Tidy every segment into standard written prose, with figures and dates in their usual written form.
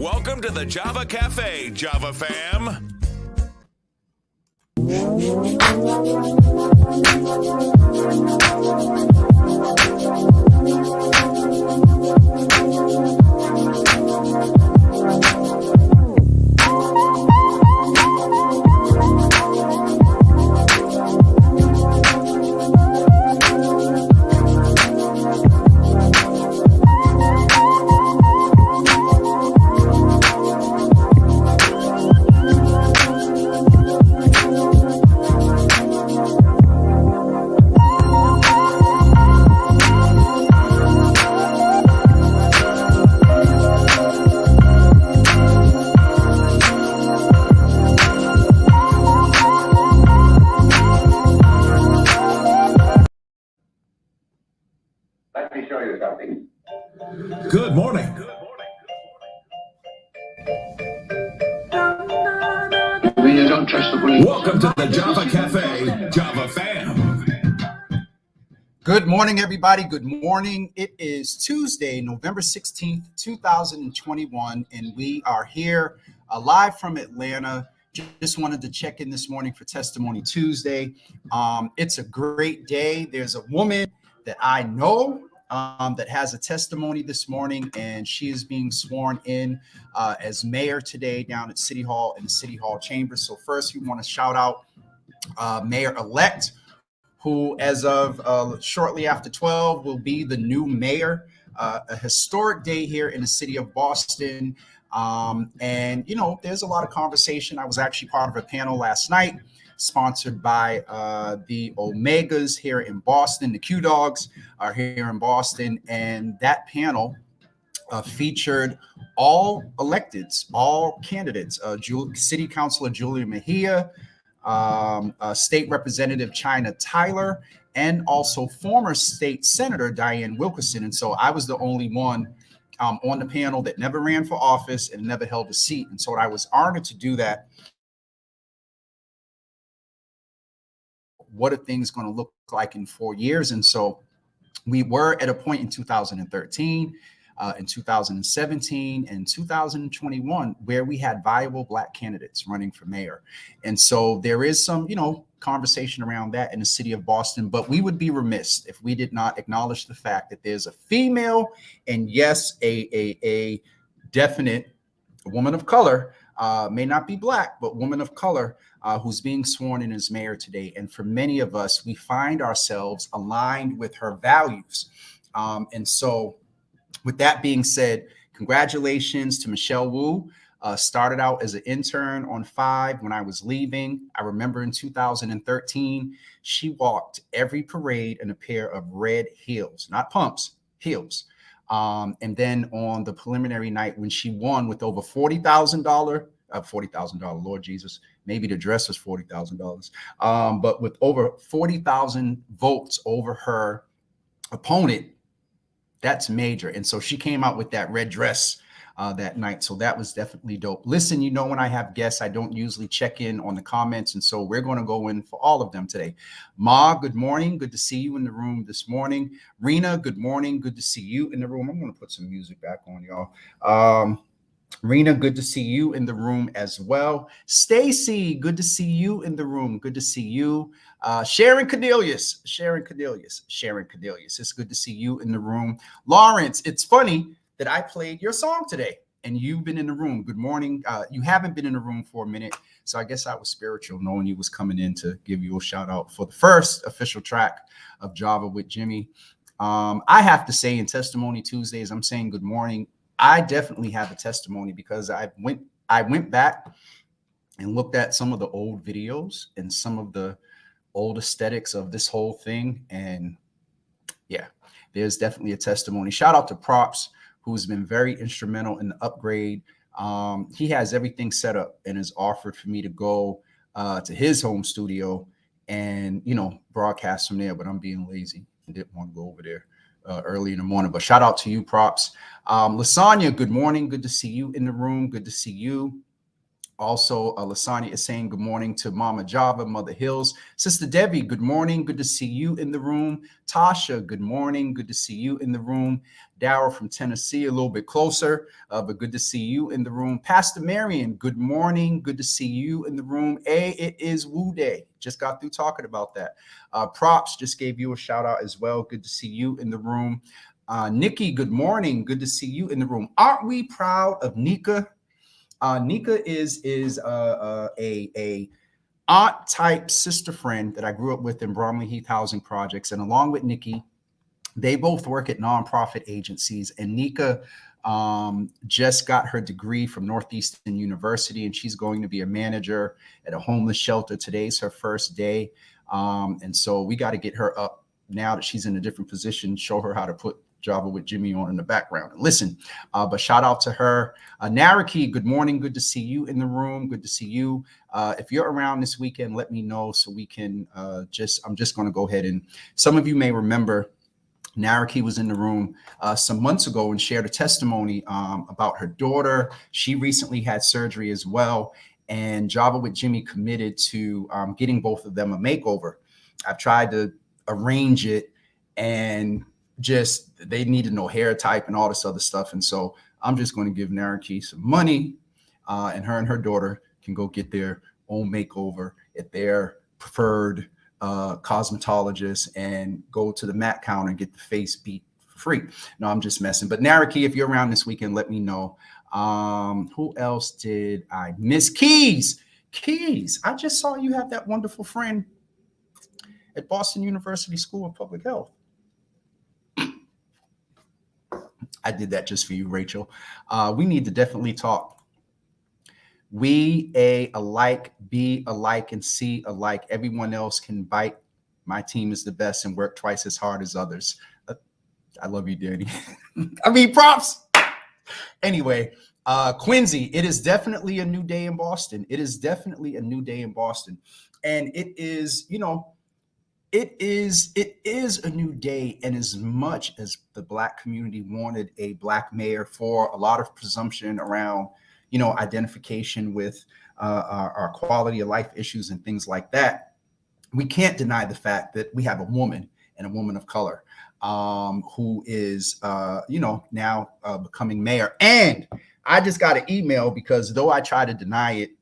Welcome to the Java Cafe, Java fam. Let me show you something. Good morning. We don't trust the police. Welcome to the Java Cafe, Java fam. Good morning, everybody. Good morning. It is Tuesday, November 16th, 2021, and we are here live from Atlanta. Just wanted to check in this morning for Testimony Tuesday. It's a great day. There's a woman that I know that has a testimony this morning, and she is being sworn in as mayor today down at City Hall in the City Hall chambers. So first, we want to shout out Mayor-elect, who as of shortly after 12 will be the new mayor. A historic day here in the city of Boston. And, you know, there's a lot of conversation. I was actually part of a panel last night sponsored by the Omegas here in Boston. The Q Dogs are here in Boston. And that panel featured all electeds, all candidates, City Councilor Julia Mejia, State Representative China Tyler, and also former State Senator Diane Wilkerson. And so I was the only one on the panel that never ran for office and never held a seat. And so I was honored to do that. What are things going to look like in 4 years? And so we were at a point in 2013, in 2017 and 2021 where we had viable Black candidates running for mayor. And so there is some, you know, conversation around that in the city of Boston, but we would be remiss if we did not acknowledge the fact that there's a female and yes, a definite woman of color, may not be Black, but woman of color who's being sworn in as mayor today. And for many of us, we find ourselves aligned with her values. And so with that being said, congratulations to Michelle Wu. Started out as an intern on 5 when I was leaving. I remember in 2013, she walked every parade in a pair of red heels, not pumps, heels. And then on the preliminary night when she won with over $40,000, Lord Jesus, maybe the dress was $40,000, but with over 40,000 votes over her opponent, that's major. And so she came out with that red dress that night. So that was definitely dope. Listen, you know, when I have guests, I don't usually check in on the comments. And so we're going to go in for all of them today. Ma, good morning. Good to see you in the room this morning. Rena, good morning. Good to see you in the room. I'm going to put some music back on, y'all. Rena, good to see you in the room as well. Stacy, good to see you in the room. Good to see you. Sharon Cadelius. It's good to see you in the room. Lawrence, it's funny that I played your song today and you've been in the room. Good morning. You haven't been in the room for a minute, so I guess I was spiritual knowing you was coming in to give you a shout out for the first official track of Java with Jimmy. I have to say in Testimony Tuesdays, I'm saying good morning. I definitely have a testimony because I went back and looked at some of the old videos and some of the old aesthetics of this whole thing. And yeah, there's definitely a testimony. Shout out to Props, who's been very instrumental in the upgrade. He has everything set up and has offered for me to go to his home studio and, you know, broadcast from there, but I'm being lazy and didn't want to go over there early in the morning. But shout out to you, Props. Lasagna, good morning. Good to see you in the room. Good to see you. Also, Lasagna is saying good morning to Mama Java, Mother Hills. Sister Debbie, good morning. Good to see you in the room. Tasha, good morning. Good to see you in the room. Daryl from Tennessee, a little bit closer, but good to see you in the room. Pastor Marion, good morning. Good to see you in the room. It is Woo Day. Just got through talking about that. Props just gave you a shout out as well. Good to see you in the room. Nikki, good morning. Good to see you in the room. Aren't we proud of Nika? Nika is a aunt type sister friend that I grew up with in Bromley Heath Housing Projects. And along with Nikki, they both work at nonprofit agencies. And Nika just got her degree from Northeastern University, and she's going to be a manager at a homeless shelter. Today's her first day. And so we got to get her up now that she's in a different position, show her how to put Java with Jimmy on in the background and listen. But shout out to her. Naraki, good morning. Good to see you in the room. Good to see you. If you're around this weekend, let me know so we can I'm just going to go ahead and some of you may remember Naraki was in the room some months ago and shared a testimony about her daughter. She recently had surgery as well. And Java with Jimmy committed to getting both of them a makeover. I've tried to arrange it and just they need to know hair type and all this other stuff. And so I'm just going to give Naraki some money and her daughter can go get their own makeover at their preferred cosmetologist and go to the mat counter and get the face beat for free. No, I'm just messing. But Naraki, if you're around this weekend, let me know. Who else did I miss? Keys. I just saw you have that wonderful friend at Boston University School of Public Health. I did that just for you, Rachel. We need to definitely talk. We A alike, B alike, and C alike. Everyone else can bite. My team is the best and work twice as hard as others. I love you, Danny. I mean, props. Anyway, Quincy, it is definitely a new day in Boston. It is definitely a new day in Boston. And it is, it is a new day. And as much as the Black community wanted a Black mayor for a lot of presumption around, identification with our quality of life issues and things like that, we can't deny the fact that we have a woman and a woman of color who is, now becoming mayor. And I just got an email because though I try to deny it,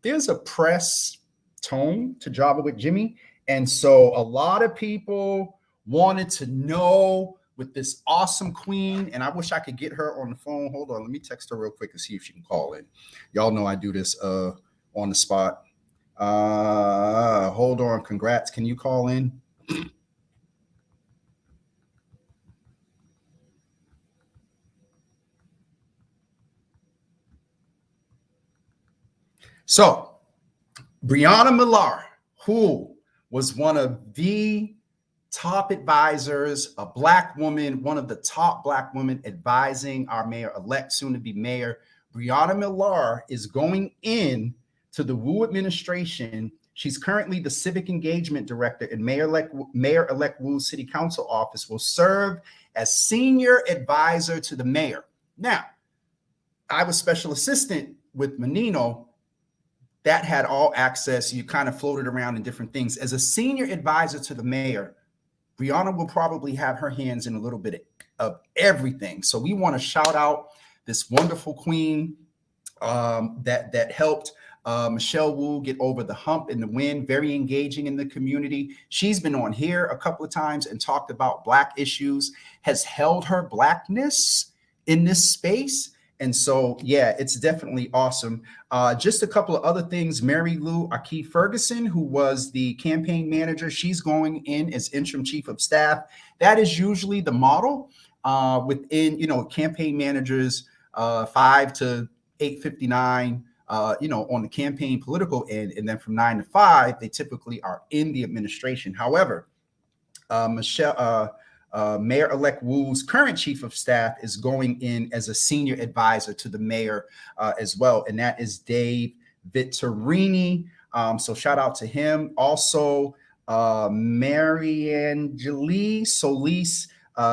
there's a press tone to Java with Jimmy. And so a lot of people wanted to know with this awesome queen, and I wish I could get her on the phone. Hold on, let me text her real quick and see if she can call in. Y'all know I do this on the spot. Hold on, congrats. Can you call in? So, Brianna Millar, who was one of the top advisors, a Black woman, one of the top Black women advising our mayor-elect, soon-to-be mayor, Brianna Millar is going in to the Wu administration. She's currently the Civic Engagement Director in Mayor-elect Wu's City Council office, will serve as senior advisor to the mayor. Now, I was special assistant with Menino. That had all access. You kind of floated around in different things. As a senior advisor to the mayor, Brianna will probably have her hands in a little bit of everything. So we want to shout out this wonderful queen that helped Michelle Wu get over the hump and the win, very engaging in the community. She's been on here a couple of times and talked about Black issues, has held her Blackness in this space. And so, yeah, it's definitely awesome. Just a couple of other things. Mary Lou Aki Ferguson, who was the campaign manager, she's going in as interim chief of staff. That is usually the model within, campaign managers 5 to 8:59, on the campaign political end. And then from 9 to 5, they typically are in the administration. However, Mayor-elect Wu's current chief of staff is going in as a senior advisor to the mayor as well. And that is Dave Vittorini. So shout out to him. Also, Mariangeli Solis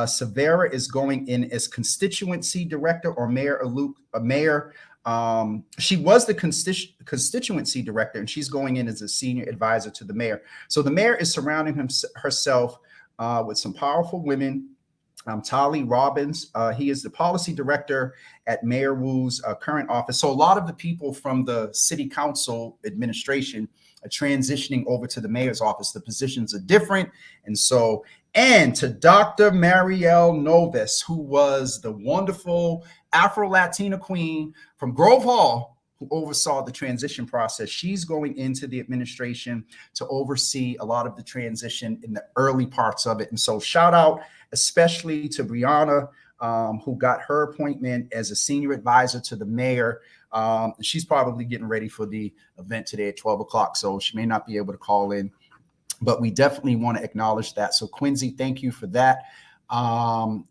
Severa is going in as constituency director or mayor She was the constituency director, and she's going in as a senior advisor to the mayor. So the mayor is surrounding herself with some powerful women. Tali Robbins, he is the policy director at Mayor Wu's current office. So a lot of the people from the city council administration are transitioning over to the mayor's office. The positions are different. And to Dr. Marielle Noves, who was the wonderful Afro-Latina queen from Grove Hall, who oversaw the transition process. She's going into the administration to oversee a lot of the transition in the early parts of it. And so shout out especially to Brianna, who got her appointment as a senior advisor to the mayor. She's probably getting ready for the event today at 12 o'clock, so she may not be able to call in, but we definitely want to acknowledge that. So Quincy, thank you for that.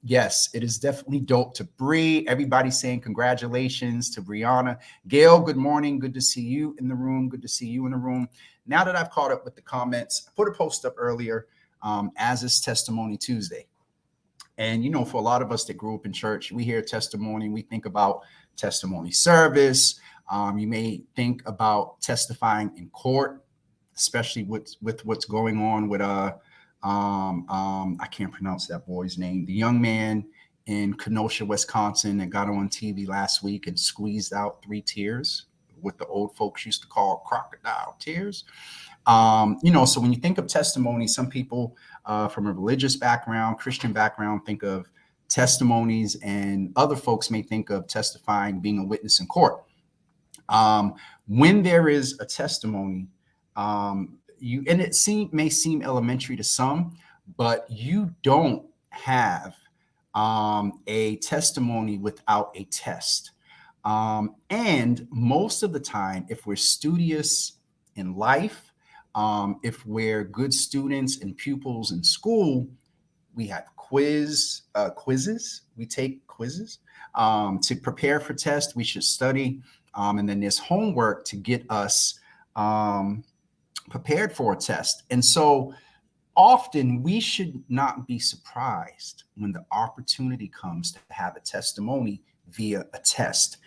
Yes, it is definitely dope to Bree. Everybody's saying congratulations to Brianna. Gail, good morning. Good to see you in the room. Good to see you in the room. Now that I've caught up with the comments, I put a post up earlier, as is Testimony Tuesday. And, you know, for a lot of us that grew up in church, we hear testimony, we think about testimony service. You may think about testifying in court, especially with what's going on with, I can't pronounce that boy's name, the young man in Kenosha, Wisconsin, that got on TV last week and squeezed out 3 tears, what the old folks used to call crocodile tears. You know, so when you think of testimony, some people from a religious background, Christian background, think of testimonies, and other folks may think of testifying, being a witness in court. When there is a testimony, and it may seem elementary to some, but you don't have a testimony without a test. And most of the time, if we're studious in life, if we're good students and pupils in school, we have quizzes. We take quizzes to prepare for tests. We should study, and then there's homework to get us prepared for a test. And so often we should not be surprised when the opportunity comes to have a testimony via a test.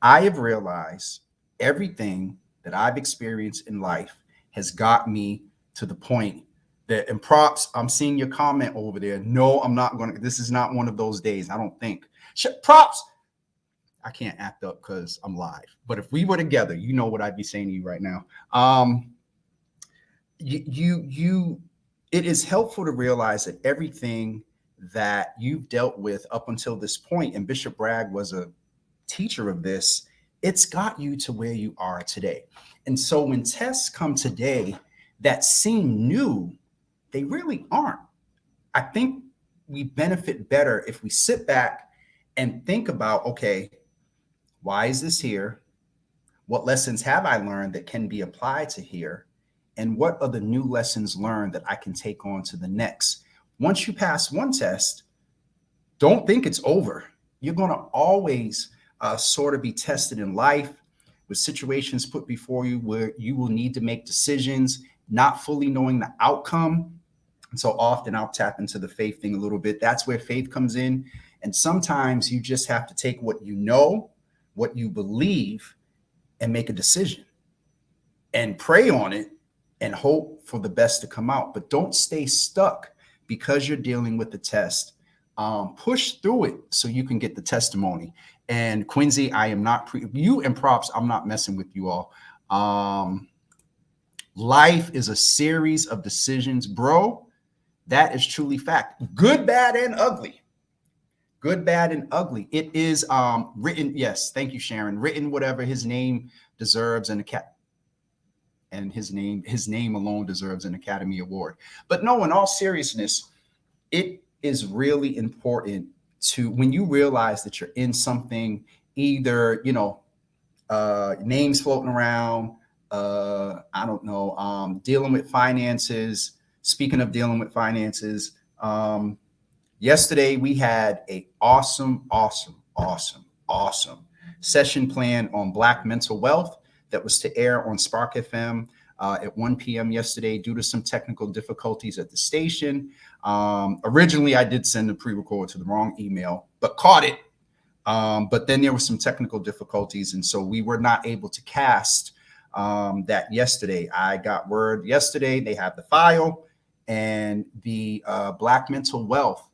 I have realized everything that I've experienced in life has got me to the point that, and props, I'm seeing your comment over there. No, I'm not going to, this is not one of those days, I don't think. Props, I can't act up because I'm live. But if we were together, you know what I'd be saying to you right now. It is helpful to realize that everything that you've dealt with up until this point, and Bishop Bragg was a teacher of this, it's got you to where you are today. And so when tests come today that seem new, they really aren't. I think we benefit better if we sit back and think about, okay, why is this here? What lessons have I learned that can be applied to here? And what are the new lessons learned that I can take on to the next? Once you pass one test, don't think it's over. You're going to always sort of be tested in life with situations put before you where you will need to make decisions, not fully knowing the outcome. And so often I'll tap into the faith thing a little bit. That's where faith comes in. And sometimes you just have to take what you know, what you believe, and make a decision and pray on it and hope for the best to come out. But don't stay stuck because you're dealing with the test. Push through it so you can get the testimony. And Quincy, I am not you and props, I'm not messing with you all. Life is a series of decisions, bro. That is truly fact. Good, bad, and ugly. Good, bad, and ugly. It is written. Yes, thank you, Sharon. Written whatever his name deserves and his name alone deserves an Academy Award. But no, in all seriousness, it is really important to, when you realize that you're in something, either, you know, names floating around, I don't know, dealing with finances. Speaking of dealing with finances, yesterday we had a awesome session planned on Black mental wealth that was to air on Spark FM at 1 p.m. yesterday due to some technical difficulties at the station. Originally, I did send the pre-record to the wrong email, but caught it But then there were some technical difficulties, and so we were not able to cast that yesterday. I got word yesterday they have the file, and the Black Mental Wealth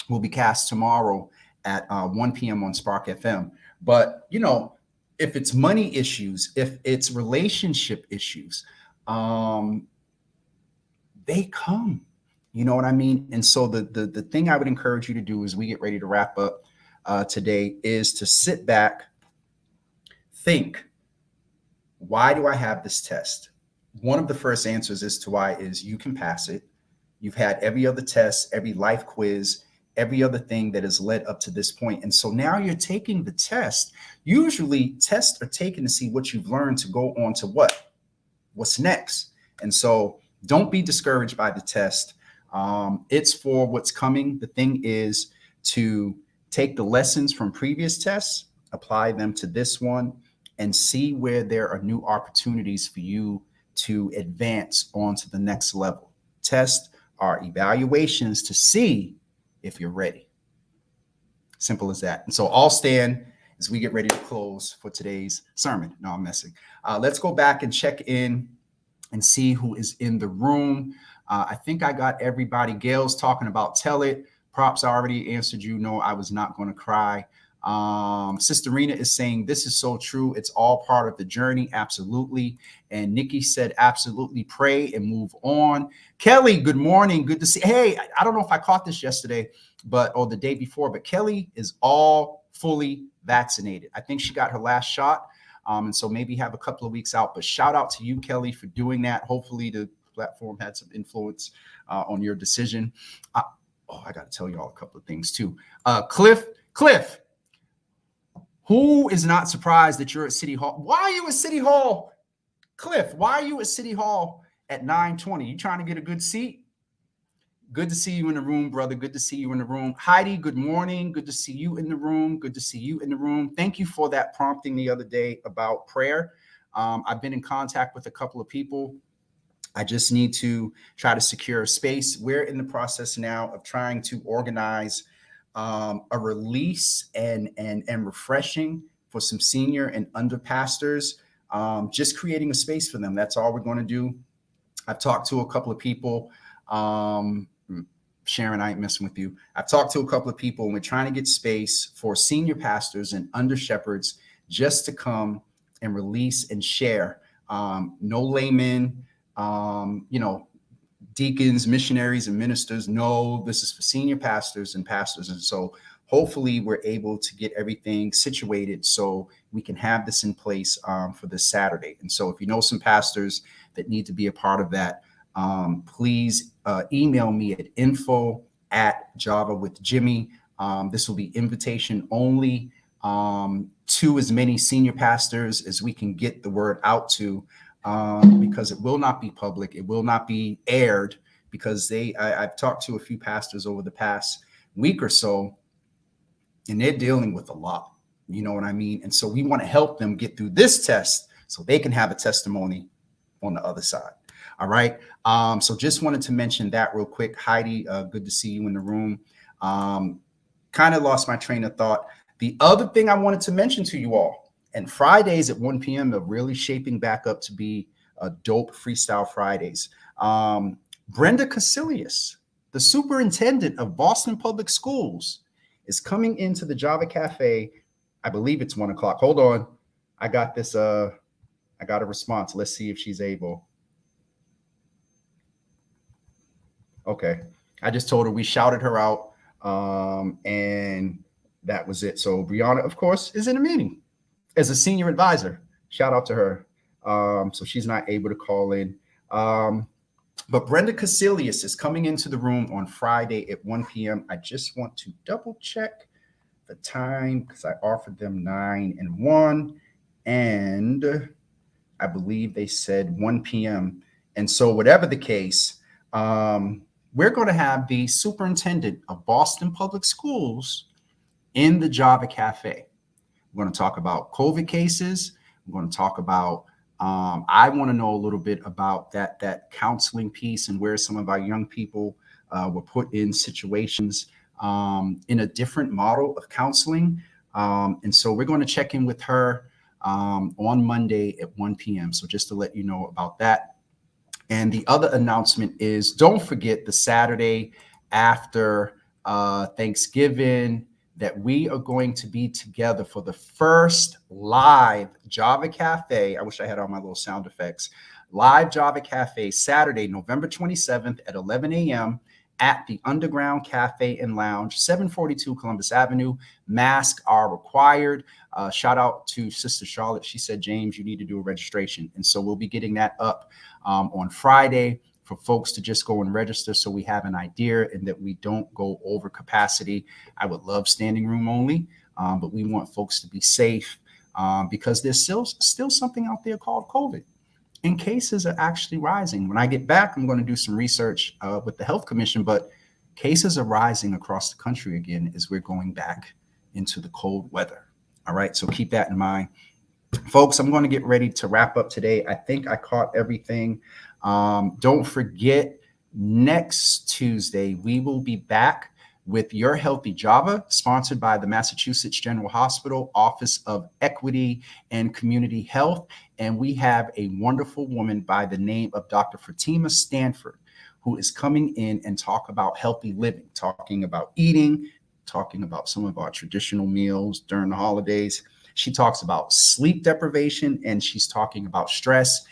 will be cast tomorrow at 1 p.m. on Spark FM. But, you know, if it's money issues, if it's relationship issues, they come. You know what I mean? And so the thing I would encourage you to do as we get ready to wrap up today is to sit back, think, why do I have this test? One of the first answers as to why is you can pass it. You've had every other test, every life quiz, every other thing that has led up to this point. And so now you're taking the test. Usually tests are taken to see what you've learned to go on to what's next. And so don't be discouraged by the test. It's for what's coming. The thing is to take the lessons from previous tests, apply them to this one, and see where there are new opportunities for you to advance onto the next level. Tests are evaluations to see if you're ready. Simple as that. And so I'll stand as we get ready to close for today's sermon. No, I'm messing. Let's go back and check in and see who is in the room. I think I got everybody. Gail's talking about Tell It. Props, I already answered you. No, I was not going to cry. Sister Rena is saying this is so true. It's all part of the journey. Absolutely. And Nikki said, absolutely, pray and move on. Kelly, good morning. Good to see. Hey, I don't know if I caught this yesterday, or the day before, but Kelly is all fully vaccinated. I think she got her last shot. And so maybe have a couple of weeks out, but shout out to you, Kelly, for doing that. Hopefully the platform had some influence on your decision. I got to tell you all a couple of things too. Cliff, who is not surprised that you're at City Hall? Why are you at City Hall? Cliff, why are you at City Hall at 9:20? You trying to get a good seat? Good to see you in the room, brother. Good to see you in the room. Heidi, good morning. Good to see you in the room. Good to see you in the room. Thank you for that prompting the other day about prayer. I've been in contact with a couple of people. I just need to try to secure a space. We're in the process now of trying to organize a release and refreshing for some senior and under pastors, just creating a space for them. That's all we're going to do. I've talked to a couple of people. Sharon, I ain't messing with you. I've talked to a couple of people, and we're trying to get space for senior pastors and under shepherds just to come and release and share. No laymen, deacons, missionaries, and ministers. No, this is for senior pastors and pastors. And so hopefully we're able to get everything situated so we can have this in place for this Saturday. And so if you know some pastors that need to be a part of that, please email me at info@JavaWithJimmy. This will be invitation only to as many senior pastors as we can get the word out to, because it will not be public. It will not be aired because I've talked to a few pastors over the past week or so, and they're dealing with a lot. You know what I mean? And so we want to help them get through this test so they can have a testimony on the other side. All right. So just wanted to mention that real quick. Heidi, good to see you in the room. Kind of lost my train of thought. The other thing I wanted to mention to you all, and Fridays at 1 p.m. are really shaping back up to be a dope Freestyle Fridays. Brenda Casilius, the superintendent of Boston Public Schools, is coming into the Java Cafe. I believe it's 1 o'clock. Hold on. I got this. I got a response. Let's see if she's able. Okay. I just told her we shouted her out, and that was it. So Brianna, of course, is in a meeting as a senior advisor. Shout out to her. So she's not able to call in. But Brenda Casilius is coming into the room on Friday at 1 p.m. I just want to double check the time because I offered them 9 and 1, and I believe they said 1 p.m. And so whatever the case, we're going to have the superintendent of Boston Public Schools in the Java Cafe. We're going to talk about COVID cases. We're going to talk about, I want to know a little bit about that counseling piece and where some of our young people were put in situations in a different model of counseling. And so we're going to check in with her on Monday at 1 p.m. So just to let you know about that. And the other announcement is, don't forget the Saturday after Thanksgiving that we are going to be together for the first live Java Cafe. I wish I had all my little sound effects. Live Java Cafe, Saturday, November 27th at 11 a.m. at the Underground Cafe and Lounge, 742 Columbus Avenue. Masks are required. Shout out to Sister Charlotte. She said, James, you need to do a registration. And so we'll be getting that up on Friday for folks to just go and register so we have an idea and that we don't go over capacity. I would love standing room only, but we want folks to be safe because there's still something out there called COVID. And cases are actually rising. When I get back, I'm going to do some research with the Health Commission, but cases are rising across the country again as we're going back into the cold weather. All right, so keep that in mind. Folks, I'm going to get ready to wrap up today. I think I caught everything. Don't forget, next Tuesday, we will be back with Your Healthy Java, sponsored by the Massachusetts General Hospital Office of Equity and Community Health. And we have a wonderful woman by the name of Dr. Fatima Stanford, who is coming in and talk about healthy living, talking about eating, talking about some of our traditional meals during the holidays. She talks about sleep deprivation and she's talking about stress.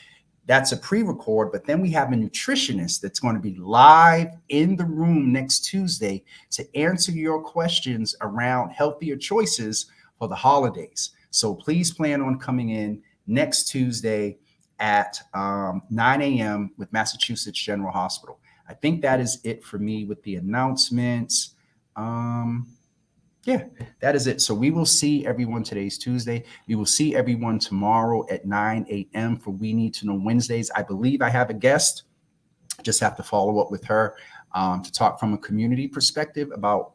That's a pre-record, but then we have a nutritionist that's going to be live in the room next Tuesday to answer your questions around healthier choices for the holidays. So please plan on coming in next Tuesday at 9 a.m. with Massachusetts General Hospital. I think that is it for me with the announcements. Yeah, that is it. So we will see everyone. Today's Tuesday. We will see everyone tomorrow at 9 a.m. for We Need to Know Wednesdays. I believe I have a guest. Just have to follow up with her to talk from a community perspective about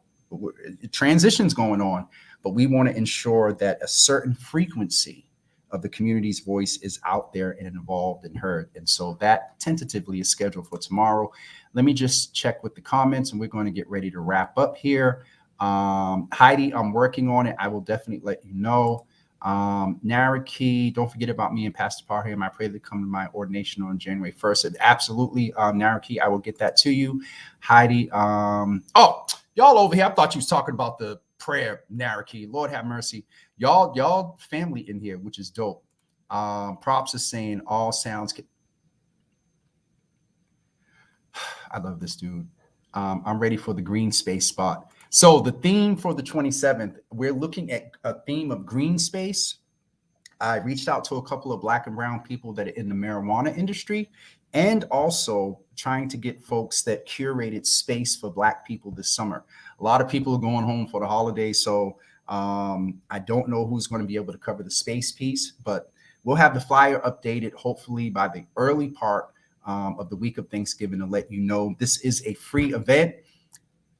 transitions going on. But we want to ensure that a certain frequency of the community's voice is out there and involved and heard. And so that tentatively is scheduled for tomorrow. Let me just check with the comments and we're going to get ready to wrap up here. Heidi, I'm working on it. I will definitely let you know. Naraki, don't forget about me and Pastor Parham. I pray they come to my ordination on January 1st. Absolutely, Naraki, I will get that to you. Heidi, oh, y'all over here, I thought you was talking about the prayer, Naraki. Lord have mercy. Y'all family in here, which is dope. Props is saying all sounds. I love this dude. I'm ready for the green space spot. So the theme for the 27th, we're looking at a theme of green space. I reached out to a couple of Black and brown people that are in the marijuana industry and also trying to get folks that curated space for Black people this summer. A lot of people are going home for the holidays, so I don't know who's going to be able to cover the space piece, but we'll have the flyer updated hopefully by the early part of the week of Thanksgiving to let you know. This is a free event.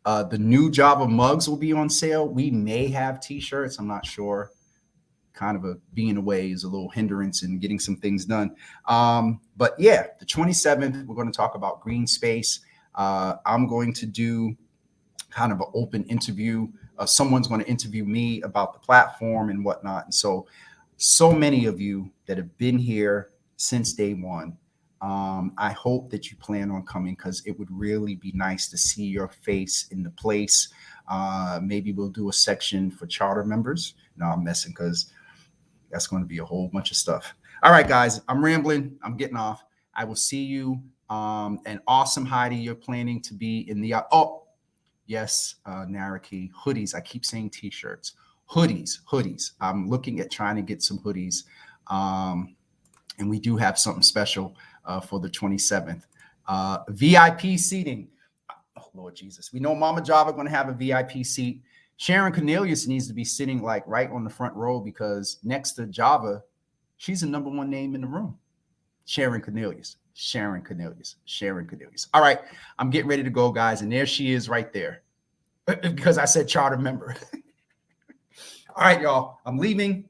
The new Java mugs will be on sale. We may have t-shirts. I'm not sure. Kind of being away is a little hindrance in getting some things done. But yeah, the 27th, we're going to talk about green space. I'm going to do kind of an open interview. Someone's going to interview me about the platform and whatnot. And so many of you that have been here since day one, I hope that you plan on coming because it would really be nice to see your face in the place. Maybe we'll do a section for charter members. No, I'm messing because that's going to be a whole bunch of stuff. All right, guys, I'm rambling. I'm getting off. I will see you. And awesome, Heidi, you're planning to be in the, oh, yes, Naraki, hoodies. I keep saying t-shirts, hoodies. I'm looking at trying to get some hoodies. And we do have something special for the 27th. VIP seating. Oh, Lord Jesus. We know Mama Java going to have a VIP seat. Sharon Cornelius needs to be sitting like right on the front row because next to Java, she's the number one name in the room. Sharon Cornelius. All right. I'm getting ready to go, guys. And there she is right there because I said charter member. All right, y'all. I'm leaving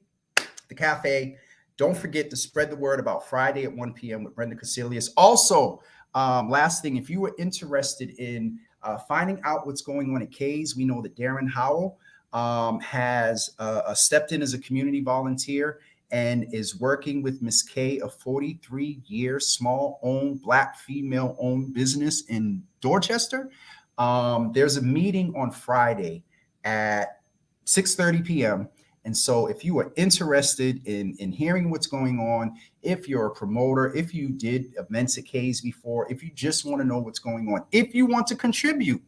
the cafe. Don't forget to spread the word about Friday at 1 p.m. with Brenda Casilius. Also, last thing, if you were interested in finding out what's going on at K's, we know that Darren Howell has stepped in as a community volunteer and is working with Miss K, a 43-year small-owned Black female-owned business in Dorchester. There's a meeting on Friday at 6:30 p.m. And so if you are interested in hearing what's going on, if you're a promoter, if you did events at K's before, if you just want to know what's going on, if you want to contribute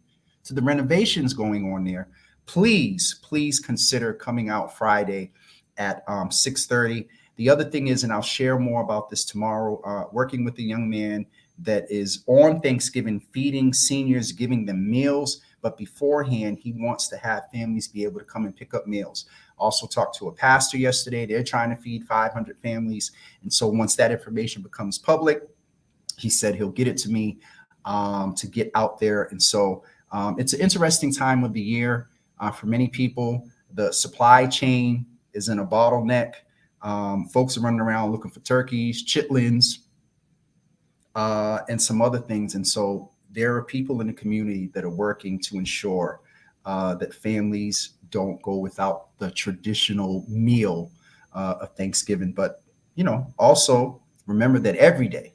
to the renovations going on there, please consider coming out Friday at 6:30. The other thing is, and I'll share more about this tomorrow, working with a young man that is on Thanksgiving feeding seniors, giving them meals. But beforehand, he wants to have families be able to come and pick up meals. Also talked to a pastor yesterday. They're trying to feed 500 families. And so once that information becomes public, he said he'll get it to me to get out there. And so it's an interesting time of the year for many people. The supply chain is in a bottleneck. Folks are running around looking for turkeys, chitlins, and some other things. And so there are people in the community that are working to ensure that families don't go without the traditional meal of Thanksgiving. But, also remember that every day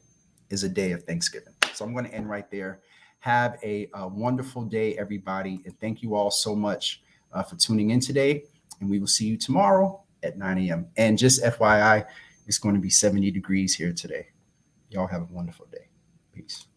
is a day of Thanksgiving. So I'm going to end right there. Have a wonderful day, everybody. And thank you all so much for tuning in today. And we will see you tomorrow at 9 a.m. And just FYI, it's going to be 70 degrees here today. Y'all have a wonderful day. Peace.